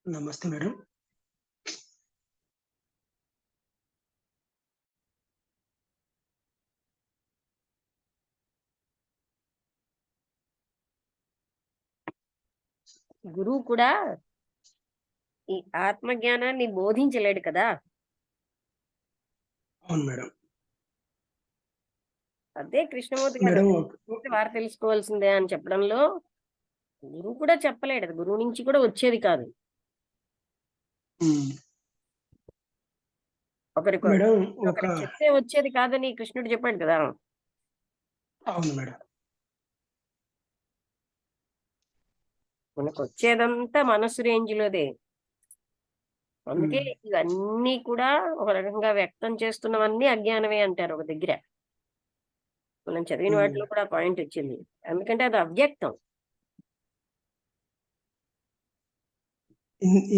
నమస్తే మేడం. గురువు కూడా ఈ ఆత్మజ్ఞానాన్ని బోధించలేడు కదా. అవును మేడం. అదే కృష్ణమూర్తి గారు మేడం వారు తెలుసుకోవాల్సిందే అని చెప్పడంలో గురువు కూడా చెప్పలేడు. అది గురువు నుంచి కూడా వచ్చేది కాదు. హ్మ్. ఒకరికి మేడం ఒక ఒకరికి చెప్తే వచ్చేది కాదని కృష్ణుడు చెప్పాడు కదా. అవును మేడం. మనకు వచ్చేదంతా మనసు రేంజ్ లోదే. అందుకే హ్మ్. ఇవన్నీ కూడా ఒక రకంగా వ్యక్తం చేస్తున్నవన్నీ అజ్ఞానమే అంటారు ఒక దగ్గర. మనం చదివిన హ్మ్. వాటిలో కూడా పాయింట్ వచ్చింది. ఎందుకంటే అది అవ్యక్తం.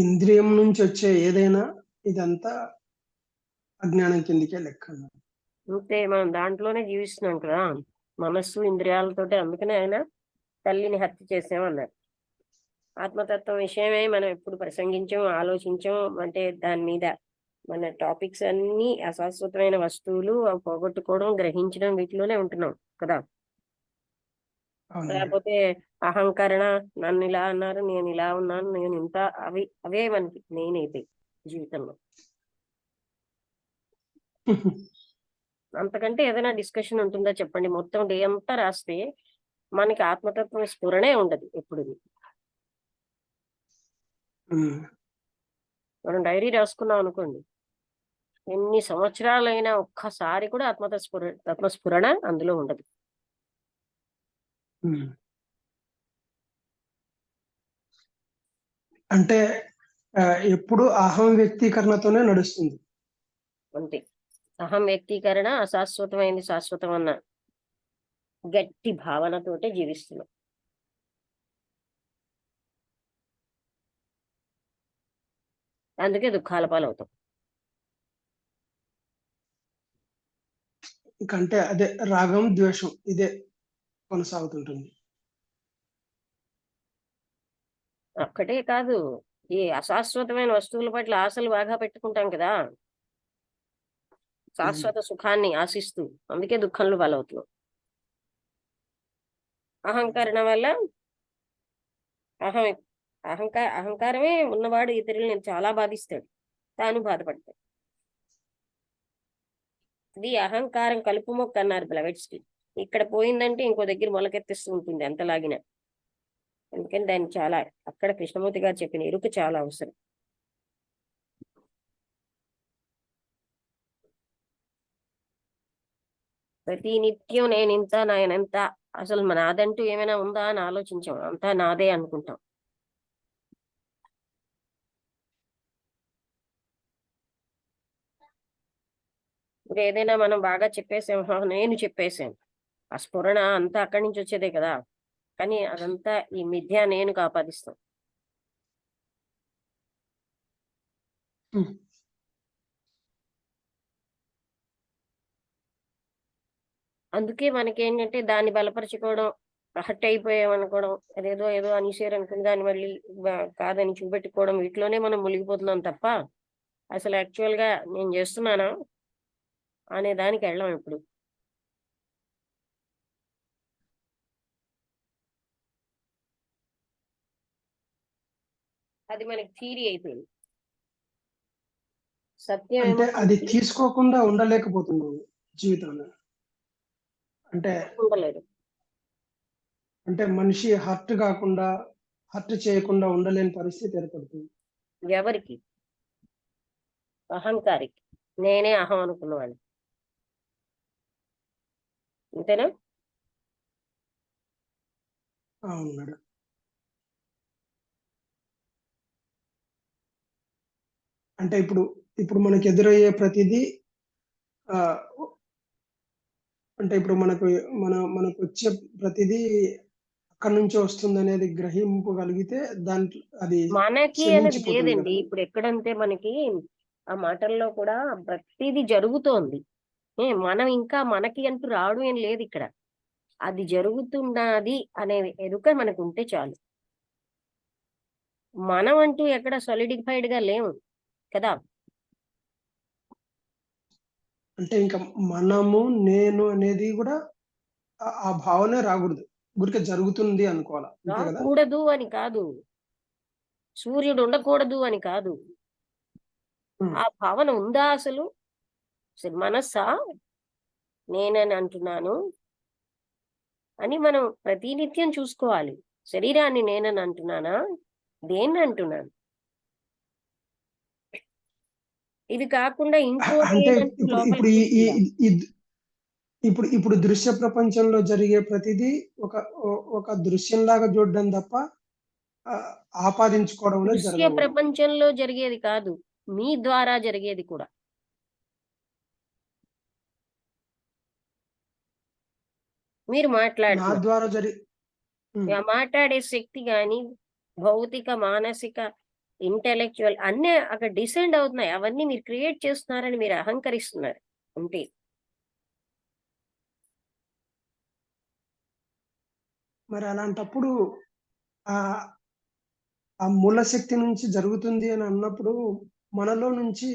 ఇంద్రియం నుంచొచ్చే ఏదైనా ఇదంతా అజ్ఞానం కిందకే లెక్క. అంతే, మనం దాంట్లోనే జీవిస్తున్నాం కదా. మనస్సు ఇంద్రియాలతోటి. అందుకనే ఆయన తల్లిని హత్య చేసామన్నారు. ఆత్మతత్వం విషయమే మనం ఎప్పుడు ప్రసంగించాం, ఆలోచించాం. అంటే దాని మీద మన టాపిక్స్ అన్ని అశాశ్వతమైన వస్తువులు, అవి పోగొట్టుకోవడం, గ్రహించడం, వీటిలోనే ఉంటున్నాం కదా. అవును మేడం. లేకపోతే అహంకరణ, నన్ను ఇలా అన్నారు, నేను ఇలా ఉన్నాను, నేను ఇంత, అవే మనకి నేనైతే జీవితంలో. అంతకంటే ఏదైనా డిస్కషన్ ఉంటుందా చెప్పండి? మొత్తం డే అంతా రాస్తే మనకి ఆత్మతత్వం స్ఫురణే ఉండదు ఎప్పుడు. హ్మ్. మనం డైరీ రాసుకున్నాం అనుకోండి, ఎన్ని సంవత్సరాలైనా ఒక్కసారి కూడా తత్వస్ఫురణ అందులో ఉండదు. హ్మ్. అంటే ఎప్పుడు అహం వ్యక్తీకరణతోనే నడుస్తుంది. అంతే. అహం వ్యక్తీకరణ అశాశ్వతమైంది శాశ్వతం అన్న గట్టి భావనతోటే జీవిస్తున్నాం. అందుకే దుఃఖాల పాలవుతాం. ఇంకంటే అదే రాగం, ద్వేషం ఇదే కొనసాగుతుంటుంది. ఒక్కటే కాదు, ఈ అశాశ్వతమైన వస్తువుల పట్ల ఆశలు బాగా పెట్టుకుంటాం కదా, హ్మ్. శాశ్వత సుఖాన్ని ఆశిస్తూ. అందుకే దుఃఖంలో పాలవుతున్నాం. అహంకరణ వల్ల అహం అహంకారమే ఉన్నవాడు ఇతరులను చాలా బాధిస్తాడు, తాను బాధపడతాడు. ఇది అహంకారం కలుపు మొక్క అన్నారు బ్లవెట్స్కి. ఇక్కడ పోయిందంటే ఇంకో దగ్గర మొలకెత్తిస్తూ ఉంటుంది ఎంతలాగిన. అందుకని దాన్ని చాలా, అక్కడ కృష్ణమూర్తి గారు చెప్పిన ఎరుక చాలా అవసరం. ప్రతి నిత్యం నేను ఇంత, నాయనంత, అసలు నాదంటూ ఏమైనా ఉందా అని ఆలోచించాం. అంతా నాదే అనుకుంటాం. ఇప్పుడు ఏదైనా మనం బాగా చెప్పేసాం, నేను చెప్పేసాను, ఆ స్ఫురణ అంతా అక్కడి నుంచి వచ్చేదే కదా. కానీ అదంతా ఈ మిథ్య నేను ఆపాదిస్తాం. హ్మ్. అందుకే మనకేంటంటే దాన్ని బలపరుచుకోవడం, హర్ట్ అయిపోయాం అనుకోవడం, అదేదో ఏదో అనేసారు అనుకుని దాన్ని మళ్ళీ కాదని చూపెట్టుకోవడం, వీటిలోనే మనం మునిగిపోతున్నాం తప్ప అసలు యాక్చువల్ గా నేను చేస్తున్నానా అనే దానికి వెళ్ళాం ఇప్పుడు. అది మనకి థీరీ అయిపోయింది. సత్యం అంటే ఏమో అది మనకి తీసుకోకుండా ఉండలేకపోతున్నాము జీవితంలో. అంటే ఉండలేదు. అంటే మనిషి హర్ట్ చేయకుండా ఉండలేని పరిస్థితి ఏర్పడుతుంది. ఎవరికి? అహంకారికి. నేనే అహం అనుకున్నవాడిని. అంతేనా? అవును మేడం. అంటే ఇప్పుడు మనకు ఎదురయ్యే ప్రతిదీ ఆహ్, అంటే ఇప్పుడు మనకొచ్చే ప్రతిదీ అక్కడి నుంచే వస్తుందనేది గ్రహింపగలిగితే దాంట్లో అది మనకి అనేది శమించిపోతుంది లేదండి. గదండీ! ఇప్పుడు ఎక్కడంటే మనకి ఆ మాటల్లో కూడా ప్రతిదీ జరుగుతోంది. మనం ఇంకా మనకి అంటూ రావడం ఏం లేదు ఇక్కడ. అది జరుగుతున్నది అనే ఎరుక మనకు ఉంటే చాలు. మనం అంటూ ఎక్కడ solidified గా లేము కదా. అంటే ఇంకా మనము నేను అనేది కూడా ఆ భావనే రాకూడదు. ఊరికే జరుగుతుంది అనుకోవాలా, అంతే కదా? రాకూడదు అని కాదు, సూర్యుడు ఉండకూడదు అని కాదు. ఉమ్. ఆ భావన ఉందా అసలు? మనస్సా నేనని అంటున్నాను అని మనం ప్రతినిత్యం చూసుకోవాలి. శరీరాన్ని నేనని అంటున్నానా, దేన్ని అంటున్నాను? ఇది కాకుండా ఇంకో అంటే నేనంటూ ఇప్పుడు ఇప్పుడు లోపలికి ఈ ఈ కూర్చుందా? ఈ- ఇప్పుడు ఇప్పుడు దృశ్య ప్రపంచంలో జరిగే ప్రతిదీ ఒక ఒక దృశ్యంలాగా చూడడం తప్ప ఆ, ఆపాదించుకోవడం అనేది దృశ్య జరగకూడదు. ప్రపంచంలో జరిగేది కాదు, మీ ద్వారా జరిగేది కూడా. మీరు నా మాట్లాడుతున్నారు, ద్వారా ఉమ్. మాట్లాడే శక్తి గాని, భౌతిక, మానసిక, ఇంటెలెక్చువల్ అన్నీ అక్కడ డిసెండ్ అవుతున్నాయి. అవన్నీ మీరు క్రియేట్ చేస్తున్నారని మీరు అహంకరిస్తున్నారు అంతే. మరి అలాంటప్పుడు ఆ ఆ మూల శక్తి నుంచి జరుగుతుంది అని అన్నప్పుడు మనలో నుంచి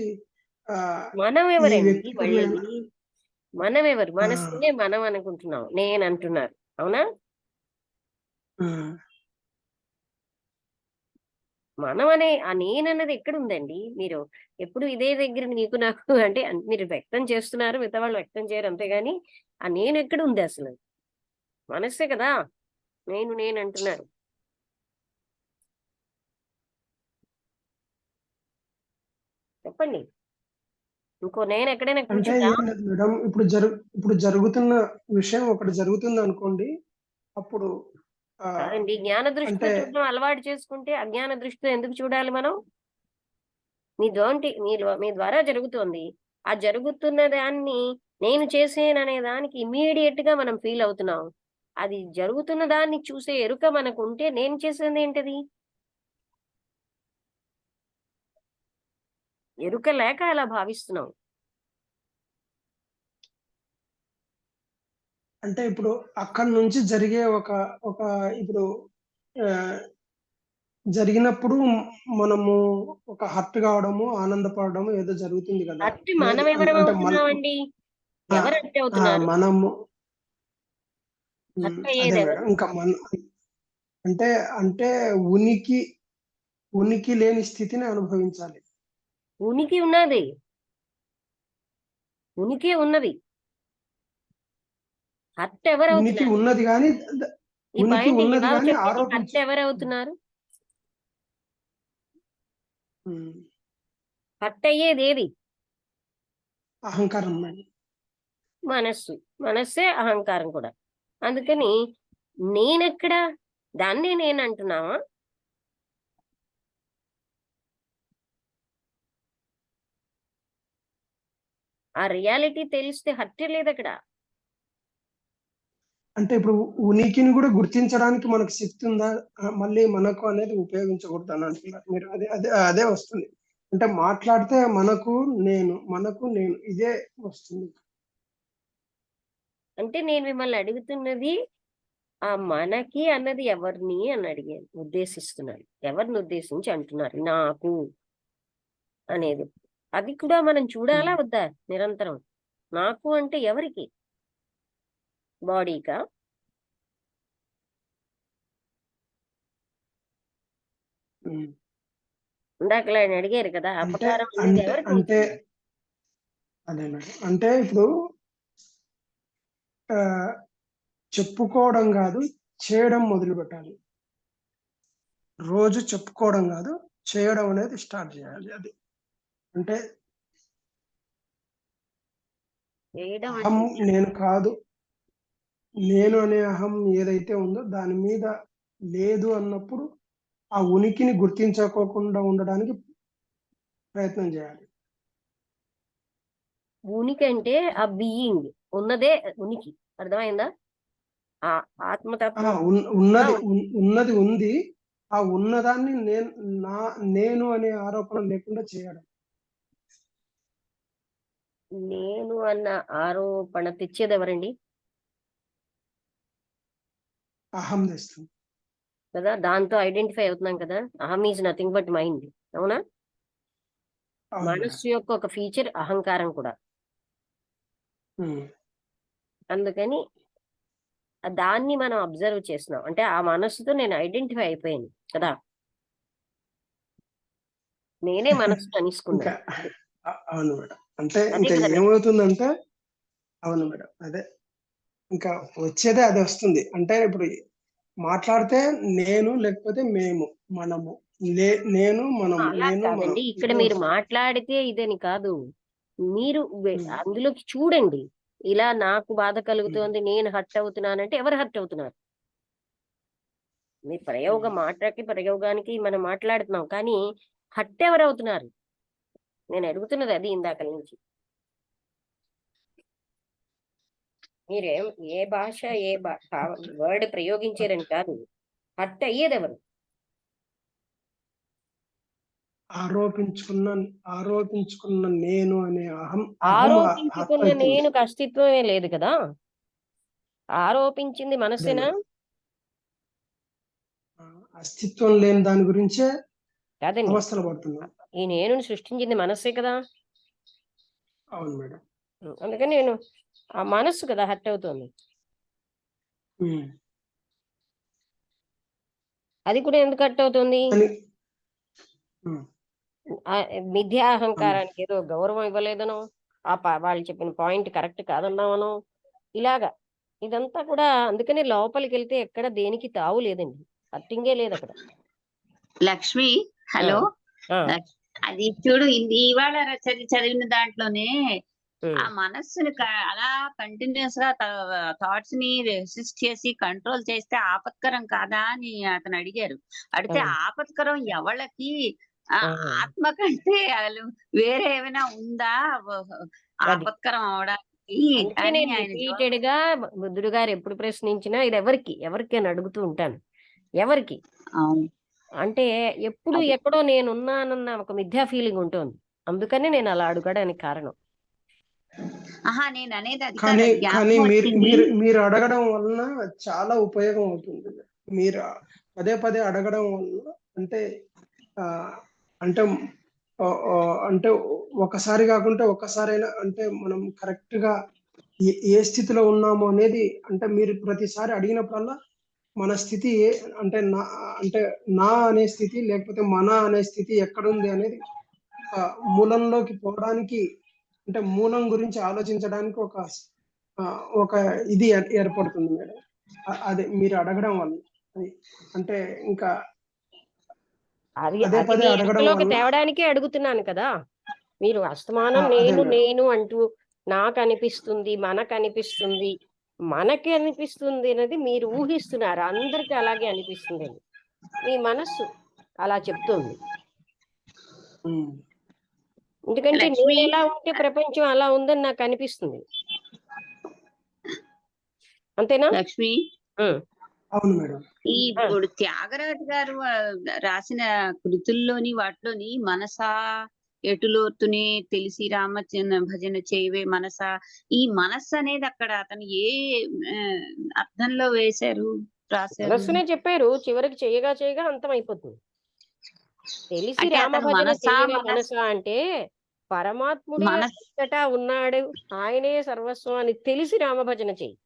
ఆ మనం ఈ ఎవరండి వ్యక్తిగతమైన మళ్ళీ? మనం ఎవరు? ఆ, మనసునే మనం అనుకుంటున్నాం, నేను అంటున్నారు, అవునా? ఆ, మనం అనే ఆ నేనన్నది ఎక్కడుందండి? మీరు ఎప్పుడు ఇదే దగ్గర నీకు నాకు అంటే మీరు వ్యక్తం చేస్తున్నారు, మిగతా వాళ్ళు వ్యక్తం చేయరు అంతేగాని ఆ నేను ఎక్కడుంది అసలు? మనస్సే కదా నేను అంటున్నారు. చెప్పండి. ఇంకో నేను ఎక్కడైనా అంటే కూర్చుందా? ఏం లేదు మేడం. ఇప్పుడు జరుగుతున్న విషయం ఒకటి జరుగుతుంది అనుకోండి. అప్పుడు ఆ కాదండి, జ్ఞాన దృష్టితో అంటే చూడడం అలవాటు చేసుకుంటే అజ్ఞాన దృష్టితో ఎందుకు చూడాలి మనం? మీ ద్వారా జరుగుతోంది. ఆ జరుగుతున్న దాన్ని నేను చేసేననే దానికి ఇమ్మీడియట్ గా మనం ఫీల్ అవుతున్నాం. అది జరుగుతున్న దాన్ని చూసే ఎరుక మనకు ఉంటే నేను చేసేది ఏంటది? ఎరుక లేక అలా భావిస్తున్నాం. అంటే ఇప్పుడు అక్కడి నుంచి జరిగే ఒక ఒక ఇప్పుడు ఆ, జరిగినప్పుడు మనము ఒక హర్ట్ కావడము, ఆనందపడము ఏదో జరుగుతుంది కదా. అట్టి లేదు మనం ఎవరం అంటే అవుతున్నామండి? ఆ, ఎవరు అట్టి ఆ, అవుతున్నారు? మనము హర్ట్ అదే అయ్యేది మేడం. ఎవరు? ఇంకా అంటే అంటే ఉనికి ఉనికి లేని స్థితిని అనుభవించాలి. ఉనికి ఉన్నది, ఉనికి ఉన్నది. హర్ట్ ఎవరు ఉనికి అవుతున్నారు? ఉన్నది కానీ ఈ ఉనికి పాయింట్ ఉన్నది జవాబు కానీ చెప్పండి. హర్ట్ ఆరోపించు. ఎవరు అవుతున్నారు? ఉమ్, హర్ట్ అయ్యేది ఏది? అహంకారం మేడం. మనస్సు. మనస్సే అహంకారం కూడా. అందుకని నేనెక్కడ? దాన్నే నేను అంటున్నావా? ఆ రియాలిటీ తెలిస్తే హత్య లేదు అక్కడ. అంటే ఇప్పుడు ఉనికిని కూడా గుర్తించడానికి మనకు శక్తి ఉందా? మళ్ళీ మనకు అనేది ఉపయోగించకూడదు అని అంటున్నారు మీరు. అదే అదే అదే వస్తుంది. అంటే మాట్లాడితే మనకు నేను ఇదే వస్తుంది. అంటే నేను మిమ్మల్ని అడుగుతున్నది ఆ మనకి అన్నది ఎవరిని అని అడిగాను, ఉద్దేశిస్తున్నాను. ఎవరిని ఉద్దేశించి అంటున్నారు నాకు అనేది? అది కూడా మనం చూడాలా ఉమ్, వద్దా నిరంతరం? నాకు అంటే ఎవరికి? బాడీకా? ఉమ్. ఇందాకలా ఆయన అడిగారు కదా, అంటే అపకారం అనేది అంటే ఎవరికి అంటే అవుతుంది? అదే మేడం. అంటే ఇప్పుడు ఆ, చెప్పుకోవడం కాదు, చేయడం మొదలు పెట్టాలి. రోజు చెప్పుకోవడం కాదు, చేయడం అనేది స్టార్ట్ చేయాలి. అది అంటే చేయడం అహం అంటే నేను కాదు, నేను అనే అహం ఏదైతే ఉందో దాని మీద లేదు అన్నప్పుడు ఆ ఉనికిని గుర్తించుకోకుండా ఉండడానికి ప్రయత్నం చేయాలి. ఉనికి అంటే ఆ బీయింగ్ ఉన్నదే ఉనికి. అర్థమైందా? ఆ ఆత్మతత్వం కూడా ఉన్నది ఉంది. ఆ ఉన్నదాన్ని నా నేను అనే ఆరోపణ లేకుండా చేయడం. నేను అన్న ఆరోపణ తెచ్చేది ఎవరండి? అహం తెస్తుంది. కదా, దాంతో ఐడెంటిఫై అవుతున్నాం కదా. అహం ఈజ్ నథింగ్ బట్ మైండ్. అవునా? అవును మేడం. మనస్సు యొక్క ఒక ఫీచర్ అహంకారం కూడా. ఉమ్. అందుకని దాన్ని మనం అబ్జర్వ్ చేస్తున్నాం అంటే ఆ మనస్సుతో నేను ఐడెంటిఫై అయిపోయాను కదా, నేనే మనస్సు ఇంకా అనేసుకున్నాను. అవును మేడం. అంటే అదే ఇంకా కదా ఏమవుతుందంటే, అవును మేడం. అదే ఇంకా వచ్చేదే అది వస్తుంది. అంటే ఇప్పుడు మాట్లాడితే నేను, లేకపోతే మేము, మనము, నేను, మనము, అలా నేను, మనం కాదండి, ఇక్కడ ఇదే మీరు వస్తుంది. మాట్లాడితే ఇదని కాదు, మీరు ఉమ్. అందులోకి చూడండి. ఇలా నాకు బాధ ఉమ్. కలుగుతోంది, నేను హర్ట్ అవుతున్నానంటే ఎవరు హర్ట్ అవుతున్నారు? మీ ఉమ్. ప్రయోగానికి మనం మాట్లాడుతున్నాం కానీ హర్ట్ ఎవరు అవుతున్నారు? నేను అడుగుతున్నది అది ఇందాక నుంచి. మీరేం ఏ భాష ఏ వర్డ్ ప్రయోగించారని కాదు, హర్ట్ అయ్యేది ఎవరు? ఆరోపించుకున్న ఆరోపించుకున్న నేను అనే అహం హర్ట్ ఆరోపించుకున్న అవుతుంది. నేనుకు అస్తిత్వమే లేదు కదా. ఆరోపించింది అదే మనసేనా? మేడం. ఆ, అస్తిత్వం లేని దాని గురించే కాదండి, అవస్థలు పడుతున్నాం. ఈ నేను సృష్టించింది మనస్సే కదా. అవును మేడం. అందుకని నేను ఆ మనస్సు కదా హర్ట్ అవుతుంది. ఉమ్. అది కూడా ఎందుకు హర్ట్ అవుతుంది? కానీ ఉమ్. ఆ మిథ్యా అవును. అహంకారానికి ఏదో గౌరవం ఇవ్వలేదనో, వాళ్ళు చెప్పిన పాయింట్ కరెక్ట్ కాదన్నామనో, ఇలాగా ఇదంతా కూడా. అందుకని లోపలికి వెళ్తే ఎక్కడ దేనికి తావు లేదండి, హర్టింగే లేదు అక్కడ. లక్ష్మి, ఆ, హలో. ఆ, అది చూడు, ఇవాళ చదివిన దాంట్లోనే ఆ ఉమ్, మనస్సుని అలా కంటిన్యూస్ గా థాట్స్ ని రెసిస్ట్ చేసి కంట్రోల్ చేస్తే ఆపత్కరం కాదా అని అతను అడిగారు. అడిగితే అవును. ఆపత్కరం ఎవళ్ళకి? ఆ ఆ, ఆత్మ కంటే అసలు వేరే ఏమైనా ఉందా అది ఆపత్కరం అవడానికి అందుకే అని నేను ఆయన జవాబు. రిపీటెడ్ గా బుద్ధుడు గారు ఎప్పుడు ప్రశ్నించినా ఇది ఎవరికి అని అడుగుతూ ఉంటాను. ఎవరికి అవును. అంటే ఎప్పుడు అది. ఎక్కడో నేనున్నానన్న ఒక మిథ్యా ఫీలింగ్ ఉంటుంది. అందుకని నేను అలా అడగడానికి కారణం. ఆహా, నేను అనేది అది కాదు, కానీ అది కానీ జ్ఞాపకం మీరు వచ్చింది. మీరు మీరు అడగడం వలన చాలా ఉపయోగం అవుతుంది. మీరు పదే పదే అడగడం వలన అంటే ఆ, అంటే అంటే ఒకసారి కాకుంటే ఒక్కసారైనా అంటే మనం కరెక్ట్ గా ఏ స్థితిలో ఉన్నాము అనేది అంటే మీరు ప్రతిసారి అడిగినప్పుడల్లా మన స్థితి అంటే అంటే నా అనే స్థితి లేకపోతే మన అనే స్థితి ఎక్కడుంది అనేది మూలంలోకి పోవడానికి అంటే మూలం గురించి ఆలోచించడానికి ఆ, ఒక ఇది ఏర్పడుతుంది మేడం. అదే మీరు అడగడం వల్ల అది అంటే ఇంకా అది పదే అది పదే మీ అడగడం ఎరుకలోకి వల్ల తేవడానికే అడుగుతున్నాను కదా. మీరు అస్తమానం అదే నేను మేడం. నేను అంటూ నాకు అనిపిస్తుంది, మనకు అనిపిస్తుంది, మనకి అనిపిస్తుంది అనేది మీరు ఊహిస్తున్నారు. అందరికీ అలాగే అనిపిస్తుంది అని మీ మనస్సు అలా చెప్తుంది. ఉమ్. ఎందుకంటే లక్ష్మి, నేను ఎలా ఉంటే ప్రపంచం అలా ఉందని నాకు అనిపిస్తుంది. అంతేనా? లక్ష్మి, ఉమ్, అవును మేడం. ఆ, ఇప్పుడు త్యాగరాజు గారు రాసిన కృతుల్లోని వాటిలోని మనసా ఎటులోతునే తెలిసి రామచంద్ర భజన చేయవే మనసా, ఈ మనస్సు అనేది అక్కడ అతను ఏ ఆ, అర్థంలో రాశారు? మనస్సునే చెప్పారు, చివరికి చేయగా చేయగా అంతం అయిపోతుంది. తెలిసి అంటే అతను రామభజన మనసా చెయ్యవే మనసా అంటే పరమాత్ముడే మనస్ అంతటా ఉన్నాడు, ఆయనే సర్వస్వం అని తెలిసి రామభజన చెయ్యి.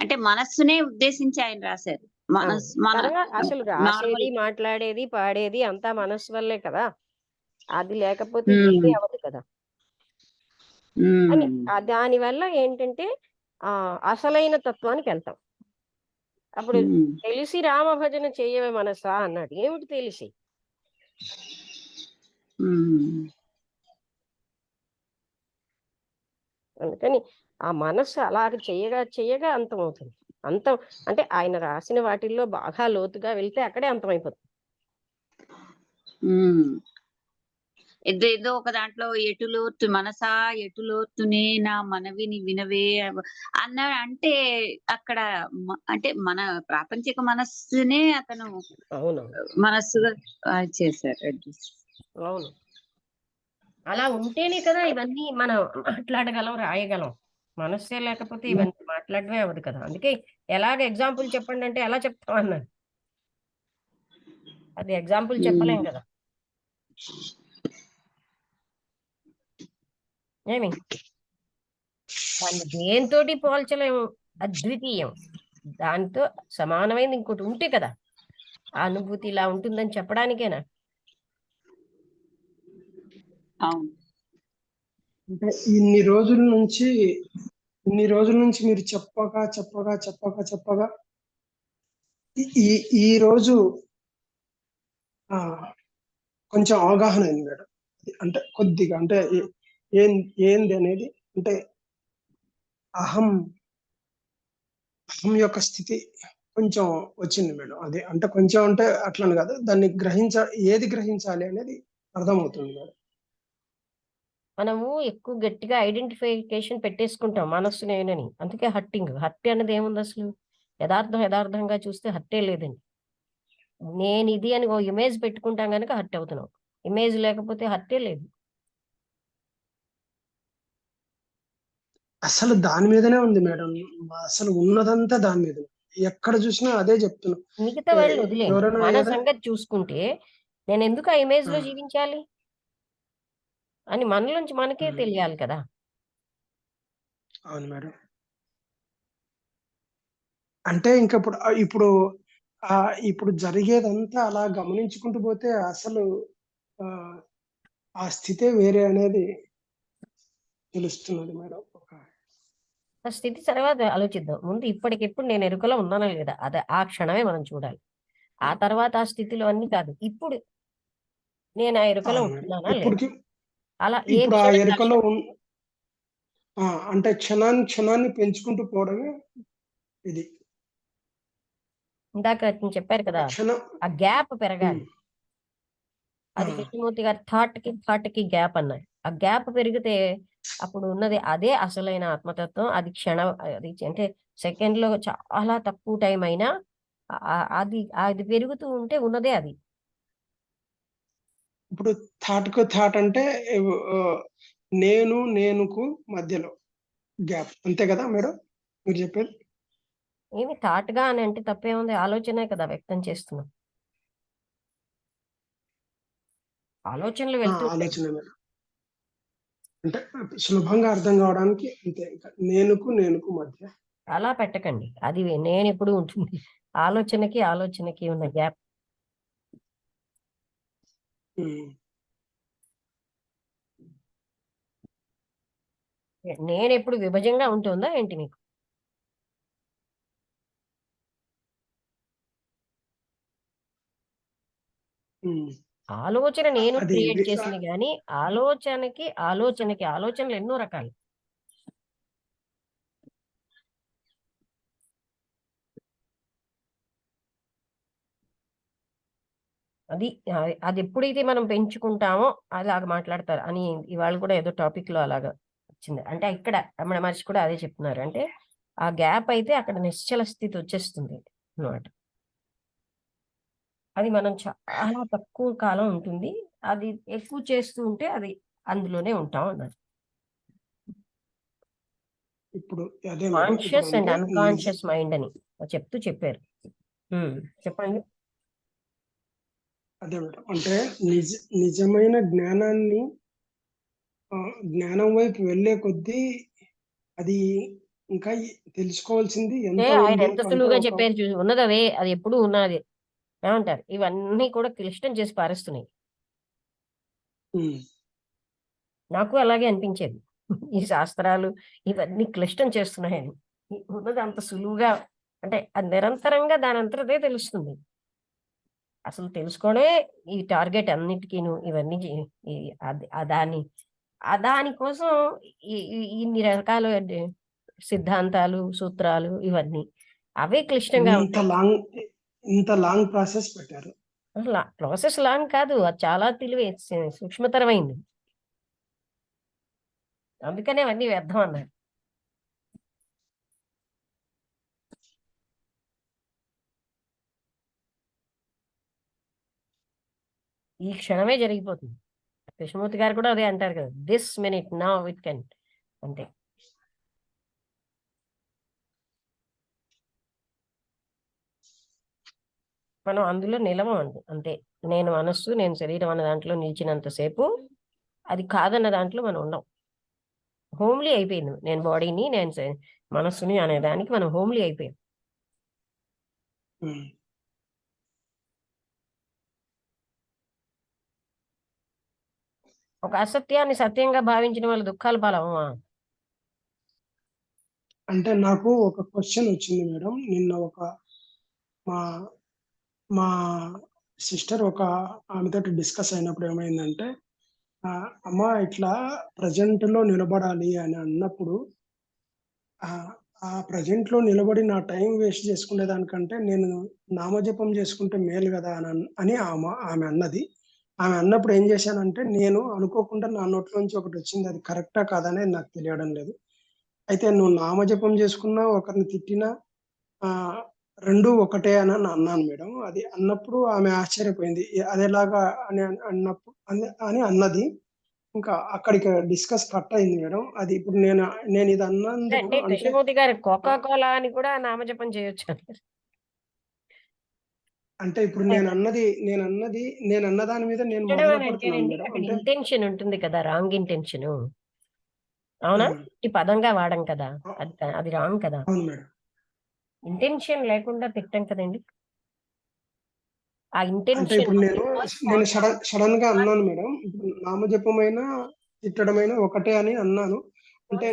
అంటే మనస్సునే ఉద్దేశించి ఆయన రాశారు. అవును. మన తర్వాత అసలు నార్మల్. రాసేది, మాట్లాడేది, పాడేది అంతా మనస్సు వల్లే కదా. అది లేకపోతే ఏమీ అవ్వదు కదా. అని దానివల్ల ఏంటంటే అసలైన తత్వానికి వెళ్తాం. అప్పుడు తెలిసి రామభజన చెయ్యవే మనసా అన్నాడు. ఏమిటి తెలిసి? అందుకని ఆ మనస్సు అలాగ చెయ్యగా చెయ్యగా అంతమవుతుంది. అంతం అంటే ఆయన రాసిన వాటిల్లో బాగా లోతుగా వెళ్తే అక్కడే అంతమైపోతుంది. ఏదో ఒక దాంట్లో ఎటులోతు మనసా ఎటులోతునే నా మనవిని వినవే అన్న అంటే అక్కడ అంటే మన ప్రాపంచిక మనస్సునే అతను అవును, మనస్సుగా చేశారు. అవును. అలా ఉంటేనే కదా ఇవన్నీ మనం మాట్లాడగలం, రాయగలం. మనస్సే లేకపోతే ఇవన్నీ మాట్లాడమే అవ్వదు కదా. అందుకే ఎలాగ ఎగ్జాంపుల్ చెప్పండి అంటే ఎలా చెప్తాం అన్నాను. అది ఎగ్జాంపుల్ చెప్పలేం కదా. ఏమి దాన్ని దేంతోటి పోల్చలేము, అద్వితీయం. దాంతో సమానమైనది ఇంకోటి ఉంటే కదా ఆ అనుభూతి ఇలా ఉంటుందని చెప్పడానికేనా. అవును. అంటే ఇన్ని రోజుల నుంచి మీరు చెప్పగా ఈ రోజు ఆ కొంచెం అవగాహన అయింది మేడం. అంటే కొద్దిగా అంటే ఏంది అనేది, అంటే అహం యొక్క స్థితి కొంచెం వచ్చింది మేడం. అది అంటే కొంచెం అంటే అట్లని కాదు, దాన్ని ఏది గ్రహించాలి అనేది అర్థమవుతుంది మేడం. మనము ఎక్కువ గట్టిగా ఐడెంటిఫికేషన్ పెట్టేసుకుంటాం మనస్సు నేనని, అందుకే హట్టి అన్నది ఏముంది అసలు. యథార్థంగా చూస్తే హట్టే లేదండి. నేను ఇది అని ఓ ఇమేజ్ పెట్టుకుంటాం కనుక హర్ట్ అవుతున్నాం. ఇమేజ్ లేకపోతే హర్టే లేదు. అసలు దాని మీదనే ఉంది మేడం. అసలు ఉన్నదంతా దాని మీద. ఎక్కడ చూసినా అదే చెప్తున్నా. మిగతా వాళ్ళు వదిలేండి, ఎవరైనా మన సంగతి చూసుకుంటే నేను ఎందుకు ఆ ఇమేజ్ లో ఆ. జీవించాలి అని మనలోంచి మనకే తెలియాలి కదా. అవును మేడం. అంటే ఇంక ఇప్పుడు జరిగేదంతా అలా గమనించుకుంటూ పోతే అసలు ఆ ఆ స్థితే వేరే అనేది తెలుస్తున్నది మేడం. ఆ స్థితి తర్వాత ఆలోచిద్దాం. ముందు ఇప్పటికిప్పుడు నేను ఎరుకలో ఉన్నానా లేదా, అదే ఆ క్షణమే మనం చూడాలి. ఆ తర్వాత ఆ స్థితిలో అన్ని కాదు, ఇప్పుడు నేను ఆ ఎరుకలో అవును మేడం. ఉంటున్నానా లేదా, ఇప్పటికి అలా ఏ ఇప్పుడు ఆ క్షణం ఎరుకలో అంటే క్షణాన్ని పెంచుకుంటూ పోవడమే ఇది. ఇందాక నేను చెప్పారు ఒక కదా, క్షణం. ఆ గ్యాప్ పెరగాలి. ఆ, అది కృష్ణమూర్తి గారు థాట్ కి గ్యాప్ అన్నారు. ఆ గ్యాప్ పెరిగితే అప్పుడు ఉన్నది అదే అసలైన ఆత్మతత్వం. అది అది అంటే సెకండ్ లో చాలా తక్కువ టైం అయినా అది అది పెరుగుతూ ఉంటే ఉన్నదే అది. ఇప్పుడు థాట్ అంటే ఆ, నేనుకు మధ్యలో గ్యాప్, అంతే కదా మేడం మీరు చెప్పేది? ఏమి థాట్ గా అని అంటే తప్పేముంది, ఆలోచనే కదా వ్యక్తం చేస్తున్నాం. ఆలోచనలు వెళ్తూ ఉంటాయి. ఆలోచన మేడం. అంటే సులభంగా అర్థం కావడానికి అంతే. ఇంకా నేనుకు మధ్య. అలా పెట్టకండి, అది నేను ఎప్పుడు ఉంటుంది. ఆలోచనకి ఉన్న గ్యాప్. ఉమ్. నేను ఎప్పుడు విభజంగా ఉంటుందా ఏంటి మీకు? ఉమ్. ఆలోచన నేను అది క్రియేట్ చేసింది కానీ ఆలోచనలు ఎన్నో రకాలు. అది అది ఎప్పుడైతే మనం పెంచుకుంటామో అలాగ మాట్లాడతారు అని ఇవాళ కూడా ఏదో టాపిక్ లో అలాగా వచ్చింది. అంటే ఇక్కడ రమణ మహర్షి కూడా అదే చెప్తున్నారు. అంటే ఆ గ్యాప్ అయితే అక్కడ నిశ్చల స్థితి వచ్చేస్తుంది అన్నమాట. అది మనం చాలా తక్కువ కాలం ఉంటుంది, అది ఎక్కువ చేస్తూ ఉంటే అది అందులోనే ఉంటాం అన్నారు. ఇప్పుడు అదే మేడం. ఇప్పుడు కాన్షియస్ అండ్ అంటే అన్కాన్షియస్ మైండ్ అని చెప్పారు. చెప్పండి. అదే మేడం. అంటే నిజమైన జ్ఞానం వైపు వెళ్ళే కొద్దీ అది ఇంకా తెలుసుకోవాల్సింది ఎంత ఆయన ఉంది ఎంత అంటే సులువుగా చెప్పారు చూసి, ఉన్నది అవే, అది ఎప్పుడు ఉన్నది. ఏమంటారు, ఇవన్నీ కూడా క్లిష్టం చేసి పారేస్తున్నాయి. ఉమ్. నాకు అలాగే అనిపించేది. ఈ శాస్త్రాలు ఇవన్నీ క్లిష్టం చేస్తున్నాయని. ఉన్నది అంత సులువుగా, అంటే అది నిరంతరంగా దాని అంతటదే తెలుస్తుంది. అసలు తెలుసుకోవడమే ఈ టార్గెట్ అన్నిటికీను. ఇవన్నీ దాని కోసం ఇన్ని రకాల సిద్ధాంతాలు, సూత్రాలు ఇవన్నీ అవే క్లిష్టంగా ఉంటాయి. ఇంత లాంగ్ ప్రాసెస్ పెట్టారు. ప్రాసెస్ లాంగ్ కాదు, అది చాలా తెలివి సూక్ష్మతరమైంది. అందుకనే అవన్నీ వ్యర్థం అన్నారు. ఈ క్షణమే జరిగిపోతుంది. కృష్ణమూర్తి గారు కూడా అదే అంటారు కదా, this minute now it can. అంతే. మనం అందులో నిలవండి అంతే. నేను మనస్సు, నేను శరీరం అన్న దాంట్లో నిలిచినంతసేపు అది కాదన్న దాంట్లో మనం ఉండం. హోమ్లీ అయిపోయింది. నేను బాడీని, నేను మనస్సుని అనే దానికి మనం హోమ్లీ అయిపోయాం. ఉమ్. ఒక అసత్యాన్ని సత్యంగా భావించిన వాళ్ళ దుఃఖాలు పాలవమా? అంటే నాకు ఒక క్వశ్చన్ వచ్చింది మేడం. నిన్న మా మా సిస్టర్ ఆమెతోటి డిస్కస్ అయినప్పుడు ఏమైందంటే, అమ్మ ఇట్లా ప్రజెంట్ లో నిలబడాలి అని అన్నప్పుడు, ఆ ఆ ప్రజెంట్ లో నిలబడి నా టైం వేస్ట్ చేసుకునే దానికంటే నేను నామజపం చేసుకుంటే మేలు కదా అని ఆమె అన్నది. ఆమె అన్నప్పుడు ఏం చేశానంటే, నేను అనుకోకుండా నా నోట్లోంచి ఒకటి వచ్చింది. అది కరెక్టా కాదనే నాకు తెలియడం లేదు. అయితే నువ్వు నామజపం చేసుకున్నా, ఒకరిని తిట్టినా ఆ రెండు ఒకటే అని అన్నాను మేడం. అది అన్నప్పుడు ఆమె ఆశ్చర్యపోయింది. అదేలాగా అని అన్నప్పుడు అని అన్నది. ఇంకా అక్కడికి డిస్కస్ కట్ అయింది మేడం. అది ఇప్పుడు నేను ఇది అన్నందుకు అంటే అంటే కృష్ణమూర్తి గారు కోకా కోలా అని కూడా నామజపం చేయొచ్చు. అంటే ఇప్పుడు నేను అన్న దాని మీద నేను తిట్టడం మొదలు అని పెడుతున్నాను అంటేనండి మేడం. అక్కడ అంటే ఇంటెన్షన్ ఉంటుంది కదా, రాంగ్ ఇంటెన్షన్. అవునా? ఈ పదంగా వాడం కదా, అది రాంగ్ కదా. అవును మేడం. ఇంటెన్షన్ లేకుండా తిట్టం కదండి. ఆ అంటే ఇంటెన్షన్ ఇప్పుడు నేను సడన్ గా అన్నాను మేడం. ఇప్పుడు నామజపమైన తిట్టడమైన ఒకటే అని అన్నాను. అంటే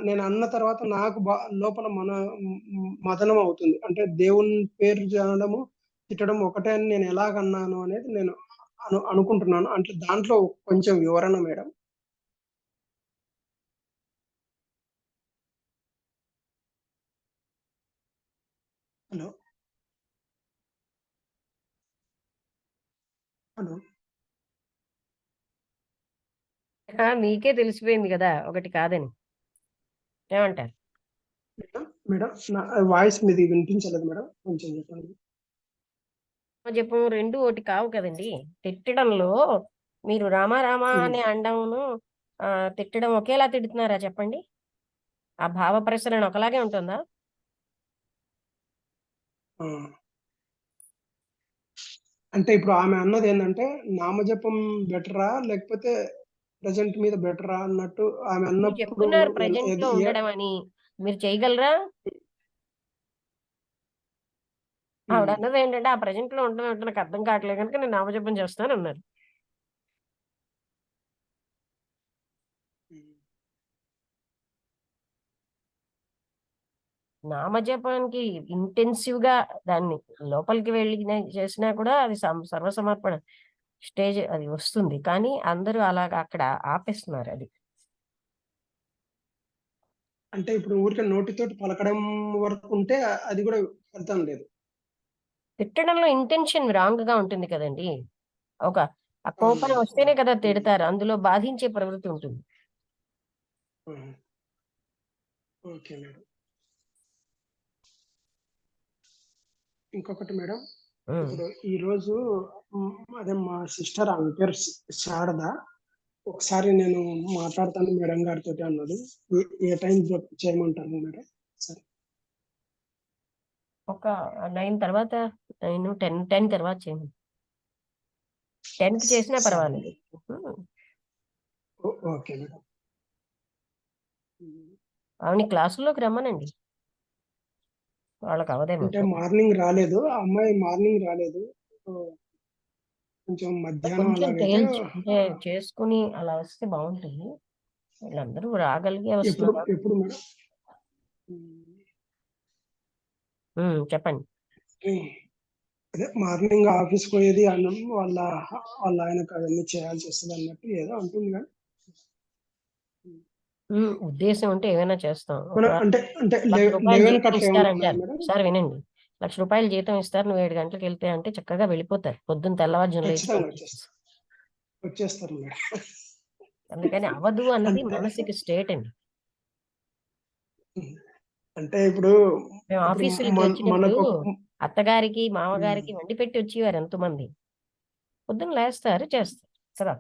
నేను అన్న తర్వాత నాకు లోపల మదనం అవుతుంది. అంటే దేవుని పేరు అనడము తిట్టడం ఒకటే అని నేను ఎలాగన్నాను అనేది నేను అనుకుంటున్నాను. అంటే దాంట్లో కొంచెం వివరణ మేడం. హలో హలో మీకే తెలిసిపోయింది కదా ఒకటి కాదని. ఏమంటారు? మేడం మేడం నా వాయిస్ మీది వినిపించలేదు మేడం. కొంచెం చెప్పండి. జపం రెండు ఒకటి కావు కదండి. తిట్టడంలో మీరు రామా అని అండమును తిట్టడం ఒకేలా తిడుతున్నారా చెప్పండి? ఆ భావ ప్రసరణ ఒకలాగే ఉంటుందా? ఆ. అంటే ఇప్పుడు ఆమె అన్నది ఏంటంటే, నామజపం బెటరా లేకపోతే ప్రజెంట్ మీద బెటరా అన్నట్టు ఆమె మీరు అన్నప్పుడు చెప్తున్నారు ప్రజెంట్ లో ఉండడం అని, మీరు చేయగలరా? ఆవిడ అన్నది ఏంటంటే, ఆ ప్రజెంట్ లో ఉండడం అంటే నాకు అర్థం కావట్లేదు కనుక నేను నామజపం చేస్తాను అన్నారు. నామజపానికి ఇంటెన్సివ్ గా దాన్ని లోపలికి వెళ్ళి చేసినా కూడా అది సర్వసమర్పణ స్టేజ్ అది వస్తుంది. కానీ అందరూ అలాగా అక్కడ ఆపేస్తున్నారు. అది అంటే ఇప్పుడు ఊరికే నోటితోటి పలకడం వరకు ఉంటే అది కూడా ఫలితం లేదు. తిట్టడంలో ఇంటెన్షన్ రాంగ్ గా ఉంటుంది కదండి. ఆ అవును కోపం మేడం. వస్తేనే కదా తిడతారు, అందులో బాధించే ప్రవృత్తి ఉంటుంది. Okay madam. ఇంకొకటి మేడం, ఇప్పుడు ఈ రోజు అదే మా సిస్టర్, ఆమె పేరు శారద, ఒకసారి నేను మాట్లాడతాను మేడం గారితో అన్నది. ఏ టైం చేయమంటారు మేడం? సరే, ఒక 9 తర్వాత, 10 తర్వాత చేయండి. 10కి చేసినా సరే పర్వాలేదు. అండి. Okay madam. ఆవిడ క్లాసుల్లోకి రమ్మనండి, వాళ్ళకి అవదేమో. అంటే మార్నింగ్ రాలేదు, ఆ అమ్మాయి మార్నింగ్ రాలేదు. కొంచెం మధ్యాహ్నం కొంచెం అలాగైతే తేల్చి అంటే చేసుకుని అలా వస్తే బాగుంటుంది. వీళ్ళందరూ రాగలిగే ఎప్పుడు వస్తున్నారు. ఎప్పుడు మేడం? చెప్పండి. అదే మార్నింగ్ ఆఫీస్ పోయేది అన్నం వాళ్ళ ఆయనకు అవన్నీ చేయాల్సి వస్తుంది అన్నట్టు ఏదో అంటుంది కానీ ఉద్దేశం ఉంటే ఏమైనా చేస్తాం. అంటే అంటే 1,00,000 లెవెన్ జీతం కట్ల ఏమన్నా ఉన్నాయా ఇస్తారంటారు. మేడం? సార్ వినండి, 1,00,000 జీతం ఇస్తారు, నువ్వు 7 గంటలకు వెళ్తే అంటే చక్కగా వెళ్ళిపోతారు. పొద్దున్న తెల్లవారుజామున లేచి ఖచ్చితంగా పనిచేస్తారు. వచ్చేస్తారు మేడం. అందుకని అవదు అన్నది అంటే మానసిక స్టేట్ అండి. అంటే ఇప్పుడు మేము ఇప్పుడు ఆఫీసులకి వచ్చినప్పుడు మనకు అత్తగారికి మామగారికి వండి పెట్టి వచ్చేవారు ఎంతమంది. పొద్దున్న లేస్తారు, చేస్తారు కదా.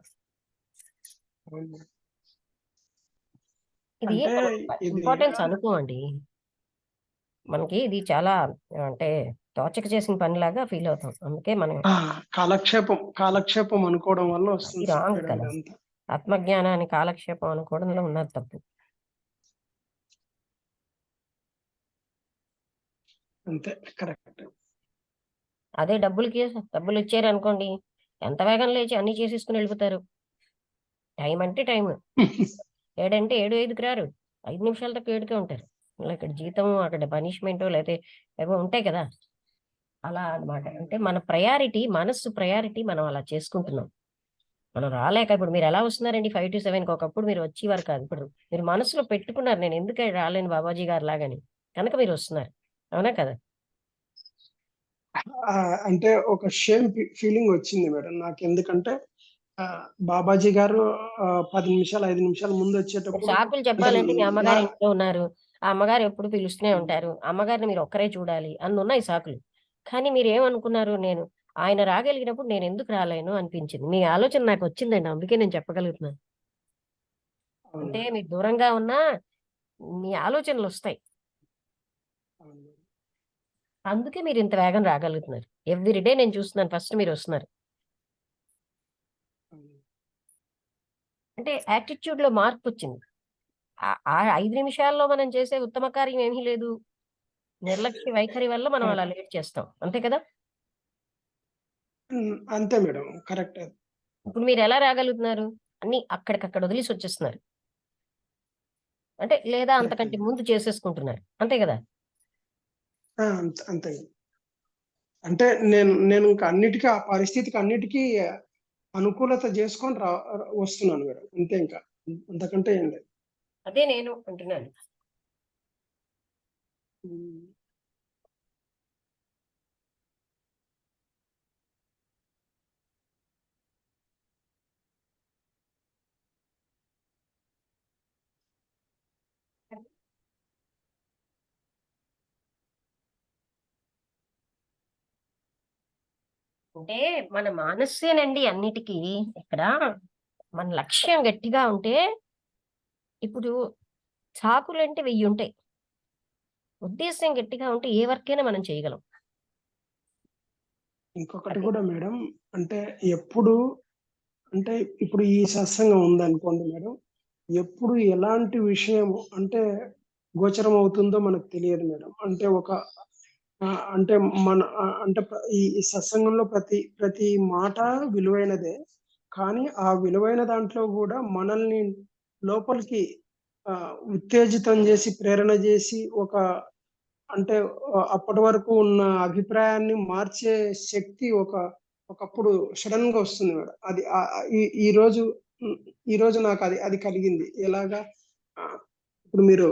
ఇది అంటే మనం ఇది ఇంపార్టెన్స్ అనుకోండి. మనకి ఇది చాలా అంటే తోచక చేసిన పనిలాగా ఫీల్ అవుతాం. అందుకే మనం కాలక్షేపం అనుకోవడం వల్ల అది వస్తుంది రాంగ్ మేడం కదా! ఇదంతా. ఆత్మజ్ఞానాన్ని కాలక్షేపం అనుకోవడంలో ఉన్నది తప్పు. అంతే, కరెక్ట్. అదే డబ్బులు ఇచ్చారనుకోండి, ఎంత వేగం లేచి అన్ని చేసేసుకుని వెళ్ళిపోతారు. టైం అంటే టైం. 7 అంటే 7, 5కి రారు. 5 నిమిషాల తక్కువ 7కే ఉంటారు. మళ్ళీ ఇక్కడ జీతం, అక్కడ పనిష్మెంట్ లేకపోతే ఏవో ఉంటాయి కదా! అలా అన్నమాట. అంటే మన మనస్సు ప్రయారిటీ మనం అలా చేసుకుంటున్నాం. మనం రాలేక ఇప్పుడు మీరు ఎలా వస్తున్నారండి 5-7కి? ఒకప్పుడు మీరు వచ్చేవారు కాదు. ఇప్పుడు మీరు మనసులో పెట్టుకున్నారు, నేను ఎందుకు రాలేను బాబాజీ గారి లాగని. కనుక మీరు వస్తున్నారు. అవునా కదా? అంటే ఒక ఫీలింగ్ వచ్చింది మేడం నాకు. ఎందుకంటే బాబాజీ గారు 10 నిమిషాలు 5 నిమిషాల ముందు వచ్చేటప్పుడు సాకులు అంటే చెప్పాలంటే మీ నా అమ్మగారు ఇంట్లో ఉన్నారు. ఆ అమ్మగారు ఎప్పుడు పిలుస్తూనే ఉంటారు. అమ్మగారిని మీరు ఒక్కరే చూడాలి అన్నున్నాయి సాకులు. కానీ మీరేమనుకున్నారు, ఆయన రాగలిగినప్పుడు నేను ఎందుకు రాలేను అనిపించింది. మీ ఆలోచన నాకు వచ్చిందండి. అందుకే నేను చెప్పగలుగుతున్నాను. అవును అంటే మేడం. మీరు దూరంగా ఉన్నా మీ ఆలోచనలొస్తాయి. అవును మేడం. అందుకే మీరు ఇంత వేగం రాగలుగుతున్నారు. ఎవ్రీ డే నేను చూస్తున్నాను ఫస్ట్ మీరొస్తున్నారు. అవును. అంటే యాటిట్యూడ్‌లో మార్పొచ్చింది. ఆ 5 నిమిషాల్లో మనం చేసే ఉత్తమ కార్యం ఏమీ లేదు. నిర్లక్ష్య వైఖరి వల్ల మనం అలా లేట్ చేస్తాం. అంతే కదా! అంతే మేడం. కరెక్ట్. ఇప్పుడు మీరెలా రాగలుగుతున్నారు? అన్నీ అక్కడికక్కడ వదిలేసి వచ్చేస్తున్నారు. అంటే లేదా కరెక్టే. అంతకంటే ముందు చేసేసుకుంటున్నారు. అంతే గదా! అంతే. అంటే నేను ఇంకా ఆ పరిస్థితికి అన్నిటికీ అనుకూలత చేసుకొని వస్తున్నాను మేడం. అంతే ఇంకా. అంతకంటే ఏం లేదు. అదే నేను అంటున్నాను. హ్మ్. అంటే మన మనస్సేనండి అన్నిటికి. ఇక్కడ మన లక్ష్యం గట్టిగా ఉంటే ఇప్పుడు సాకులంటే 1000 ఉంటాయి. ఉద్దేశ్యం గట్టిగా ఉంటే ఏ వర్కైనా మనం చేయగలం. ఇంకొకటి అదే. గూడా మేడం, అంటే ఎప్పుడు అంటే ఇప్పుడు ఈ సత్సంగం ఉందనుకోండి మేడం, ఎప్పుడు ఎలాంటి విషయము అంటే గోచరం అవుతుందో మనకు తెలియదు మేడం. అంటే అంటే అంటే ఈ సత్సంగంలో ప్రతి మాట విలువైనదే. కానీ ఆ విలువైన దాంట్లో గూడా మనల్ని లోపలికి ఉత్తేజితం జేసి, ప్రేరణ జేసి అంటే అప్పటి వరకు ఉన్న అభిప్రాయాన్ని మార్చే శక్తి ఒకప్పుడు సడెన్‌గా వస్తుంది మేడం. అది ఆహ్, ఆహ్, ఈ ఈరోజు హ్మ్. ఈరోజు నాకది కలిగింది. ఎలాగా ఇప్పుడు మీరు